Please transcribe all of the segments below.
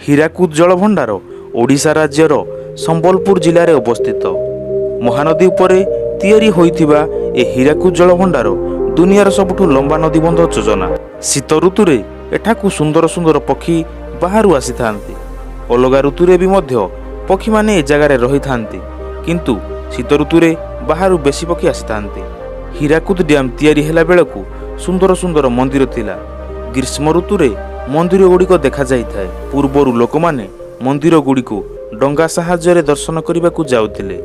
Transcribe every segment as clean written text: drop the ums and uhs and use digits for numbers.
ହୀରାକୁଦ ଜଳଭଣ୍ଡାର ଓଡ଼ିଶା ରାଜ୍ୟର ସମ୍ବଲପୁର ଜିଲ୍ଲାରେ ଅବସ୍ଥିତ। ମହାନଦୀ ଉପରେ ତିଆରି ହୋଇଥିବା ଏ ହୀରାକୁଦ ଜଳଭଣ୍ଡାର ଦୁନିଆର ସବୁଠୁ ଲମ୍ବା ନଦୀବନ୍ଧ ଯୋଜନା। ଶୀତ ଋତୁରେ ଏଠାକୁ ସୁନ୍ଦର ସୁନ୍ଦର ପକ୍ଷୀ ବାହାରୁ ଆସିଥାନ୍ତି। ଅଲଗା ଋତୁରେ ବି ମଧ୍ୟ ପକ୍ଷୀମାନେ ଏ ଜାଗାରେ ରହିଥାନ୍ତି, କିନ୍ତୁ ଶୀତ ଋତୁରେ ବାହାରୁ ବେଶୀ ପକ୍ଷୀ ଆସିଥାନ୍ତି। ହୀରାକୁଦ ଡ୍ୟାମ୍ ତିଆରି ହେଲା ବେଳକୁ ସୁନ୍ଦର ସୁନ୍ଦର ମନ୍ଦିର ଥିଲା। ଗ୍ରୀଷ୍ମ ଋତୁରେ ମନ୍ଦିର ଗୁଡ଼ିକ ଦେଖାଯାଇଥାଏ। ପୂର୍ବରୁ ଲୋକମାନେ ମନ୍ଦିର ଗୁଡ଼ିକୁ ଡଙ୍ଗା ସାହାଯ୍ୟରେ ଦର୍ଶନ କରିବାକୁ ଯାଉଥିଲେ।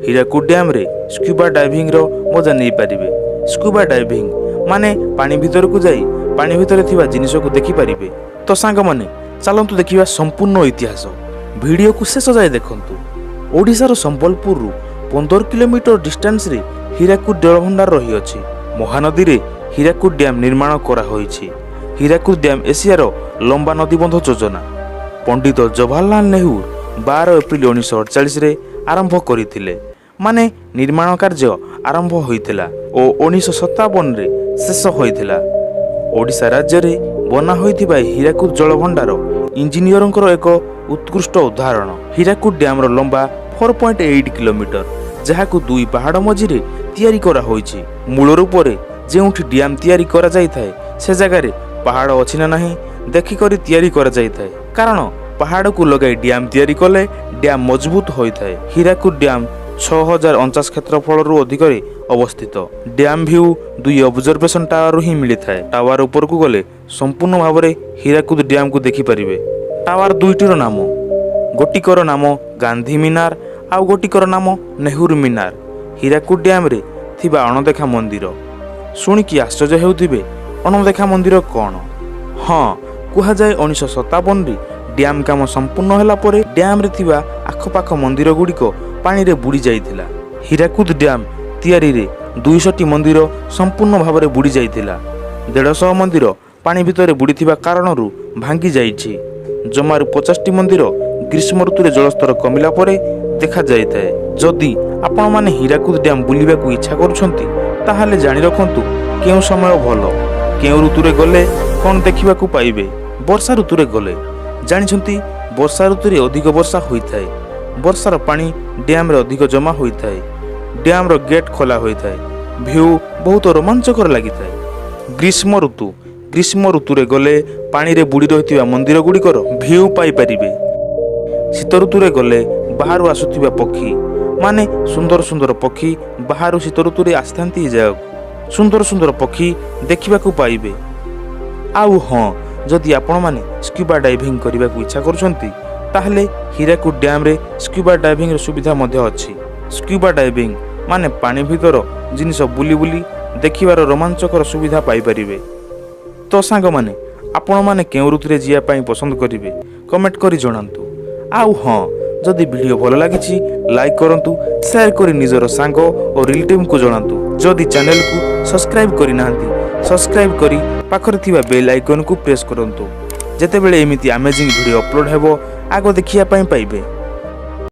ହୀରାକୁଦ ଡ୍ୟାମ୍ରେ ସ୍କୁବା ଡାଇଭିଂର ମଜା ନେଇପାରିବେ। ସ୍କୁବା ଡାଇଭିଂ ମାନେ ପାଣି ଭିତରକୁ ଯାଇ ପାଣି ଭିତରେ ଥିବା ଜିନିଷକୁ ଦେଖିପାରିବେ। ତ ସାଙ୍ଗମାନେ ଚାଲନ୍ତୁ ଦେଖିବା ସମ୍ପୂର୍ଣ୍ଣ ଇତିହାସ। ଭିଡ଼ିଓକୁ ଶେଷ ଯାଏ ଦେଖନ୍ତୁ। ଓଡ଼ିଶାର ସମ୍ବଲପୁରରୁ 15 କିଲୋମିଟର ଡିଷ୍ଟାନ୍ସରେ ହୀରାକୁଦ ଜଳଭଣ୍ଡାର ରହିଅଛି। ମହାନଦୀରେ ହୀରାକୁଦ ଡ୍ୟାମ୍ ନିର୍ମାଣ କରାହୋଇଛି। ହୀରାକୁଦ ଡ୍ୟାମ୍ ଏସିଆର ଲମ୍ବା ନଦୀବନ୍ଧ ଯୋଜନା। ପଣ୍ଡିତ ଜବାହରଲାଲ ନେହେରୁ 12 ଏପ୍ରିଲ 1948ରେ ଆରମ୍ଭ କରିଥିଲେ। ମାନେ ନିର୍ମାଣ କାର୍ଯ୍ୟ ଆରମ୍ଭ ହୋଇଥିଲା ଓ 1957ରେ ଶେଷ ହୋଇଥିଲା। ଓଡ଼ିଶା ରାଜ୍ୟରେ ବନା ହୋଇଥିବା ହୀରାକୁଦ ଜଳଭଣ୍ଡାର ଇଞ୍ଜିନିୟରଙ୍କର ଏକ ଉତ୍କୃଷ୍ଟ ଉଦାହରଣ। ହୀରାକୁଦ ଡ୍ୟାମ୍ର ଲମ୍ବା 4.8 କିଲୋମିଟର, ଯାହାକୁ ଦୁଇ ପାହାଡ଼ ମଝିରେ ତିଆରି କରାହୋଇଛି। ମୂଳ ରୂପରେ ଯେଉଁଠି ଡ୍ୟାମ୍ ତିଆରି କରାଯାଇଥାଏ ସେ ଜାଗାରେ ପାହାଡ଼ ଅଛି ନା ନାହିଁ ଦେଖିକରି ତିଆରି କରାଯାଇଥାଏ, କାରଣ ପାହାଡ଼କୁ ଲଗାଇ ଡ୍ୟାମ୍ ତିଆରି କଲେ ଡ୍ୟାମ୍ ମଜବୁତ ହୋଇଥାଏ। ହୀରାକୁଦ ଡ୍ୟାମ୍ 6049 କ୍ଷେତ୍ରଫଳରୁ ଅଧିକରେ ଅବସ୍ଥିତ। ଡ୍ୟାମ୍ ଭ୍ୟୁ 2 ଅବଜରଭେସନ ଟାୱାରରୁ ହିଁ ମିଳିଥାଏ। ଟାୱାର ଉପରକୁ ଗଲେ ସମ୍ପୂର୍ଣ୍ଣ ଭାବରେ ହୀରାକୁଦ ଡ୍ୟାମ୍କୁ ଦେଖିପାରିବେ। ଟାୱାର ଦୁଇଟିର ନାମ, ଗୋଟିକର ନାମ ଗାନ୍ଧୀ ମିନାର ଆଉ ଗୋଟିକର ନାମ ନେହେରୁ ମିନାର। ହୀରାକୁଦ ଡ୍ୟାମ୍ରେ ଥିବା ଅଣଦେଖା ମନ୍ଦିର ଶୁଣିକି ଆଶ୍ଚର୍ଯ୍ୟ ହେଉଥିବେ, ଅଣଦେଖା ମନ୍ଦିର କ'ଣ? ହଁ, କୁହାଯାଏ 1957ରେ ଡ୍ୟାମ୍ କାମ ସମ୍ପୂର୍ଣ୍ଣ ହେଲା ପରେ ଡ୍ୟାମ୍ରେ ଥିବା ଆଖପାଖ ମନ୍ଦିର ଗୁଡ଼ିକ ପାଣିରେ ବୁଡ଼ି ଯାଇଥିଲା। ହୀରାକୁଦ ଡ୍ୟାମ୍ ତିଆରିରେ 200ଟି ମନ୍ଦିର ସମ୍ପୂର୍ଣ୍ଣ ଭାବରେ ବୁଡ଼ି ଯାଇଥିଲା। 150 ମନ୍ଦିର ପାଣି ଭିତରେ ବୁଡ଼ିଥିବା କାରଣରୁ ଭାଙ୍ଗି ଯାଇଛି। ଜମାରୁ 50ଟି ମନ୍ଦିର ଗ୍ରୀଷ୍ମ ଋତୁରେ ଜଳସ୍ତର କମିଲା ପରେ ଦେଖାଯାଇଥାଏ। ଯଦି ଆପଣମାନେ ହୀରାକୁଦ ଡ୍ୟାମ୍ ବୁଲିବାକୁ ଇଚ୍ଛା କରୁଛନ୍ତି, ତାହେଲେ ଜାଣି ରଖନ୍ତୁ କେଉଁ ସମୟ ଭଲ, କେଉଁ ଋତୁରେ ଗଲେ କ'ଣ ଦେଖିବାକୁ ପାଇବେ। ବର୍ଷା ଋତୁରେ ଗଲେ ଜାଣିଛନ୍ତି, ବର୍ଷା ଋତୁରେ ଅଧିକ ବର୍ଷା ହୋଇଥାଏ। ବର୍ଷାର ପାଣି ଡ୍ୟାମ୍ରେ ଅଧିକ ଜମା ହୋଇଥାଏ। ଡ୍ୟାମ୍ର ଗେଟ୍ ଖୋଲା ହୋଇଥାଏ। ଭ୍ୟୁ ବହୁତ ରୋମାଞ୍ଚକର ଲାଗିଥାଏ। ଗ୍ରୀଷ୍ମ ଋତୁରେ ଗଲେ ପାଣିରେ ବୁଡ଼ି ରହିଥିବା ମନ୍ଦିର ଗୁଡ଼ିକର ଭ୍ୟୁ ପାଇପାରିବେ। ଶୀତ ଋତୁରେ ଗଲେ ବାହାରୁ ଆସୁଥିବା ପକ୍ଷୀ ମାନେ ସୁନ୍ଦର ସୁନ୍ଦର ପକ୍ଷୀ ବାହାରୁ ଶୀତ ଋତୁରେ ଆସିଥାନ୍ତି ଏ ଜାଗାକୁ। ସୁନ୍ଦର ସୁନ୍ଦର ପକ୍ଷୀ ଦେଖିବାକୁ ପାଇବେ। ଆଉ ହଁ, ଯଦି ଆପଣମାନେ ସ୍କୁବା ଡାଇଭିଂ କରିବାକୁ ଇଚ୍ଛା କରୁଛନ୍ତି, ତାହେଲେ ହୀରାକୁଦ ଡ୍ୟାମ୍ରେ ସ୍କୁବା ଡାଇଭିଂର ସୁବିଧା ମଧ୍ୟ ଅଛି। ସ୍କୁବା ଡାଇଭିଂ ମାନେ ପାଣି ଭିତର ଜିନିଷ ବୁଲି ବୁଲି ଦେଖିବାର ରୋମାଞ୍ଚକର ସୁବିଧା ପାଇପାରିବେ। ତ ସାଙ୍ଗମାନେ ଆପଣମାନେ କେଉଁ ଋତୁରେ ଯିବା ପାଇଁ ପସନ୍ଦ କରିବେ କମେଣ୍ଟ କରି ଜଣାନ୍ତୁ। ଆଉ ହଁ, ଯଦି ଭିଡ଼ିଓ ଭଲ ଲାଗିଛି ଲାଇକ୍ କରନ୍ତୁ, ସେୟାର କରି ନିଜର ସାଙ୍ଗ ଓ ରିଲେଟିଭ୍ଙ୍କୁ ଜଣାନ୍ତୁ। ଯଦି ଚ୍ୟାନେଲକୁ ସବସ୍କ୍ରାଇବ୍ କରିନାହାନ୍ତି, ସବସ୍କ୍ରାଇବ୍ କରି ପାଖରେ ଥିବା ବେଲ୍ ଆଇକନ୍କୁ ପ୍ରେସ୍ କରନ୍ତୁ। ଯେତେବେଳେ ଏମିତି ଆମେଜିଂ ଭିଡ଼ିଓ ଅପଲୋଡ଼ ହେବ ଆଗ ଦେଖିବା ପାଇଁ ପାଇବେ।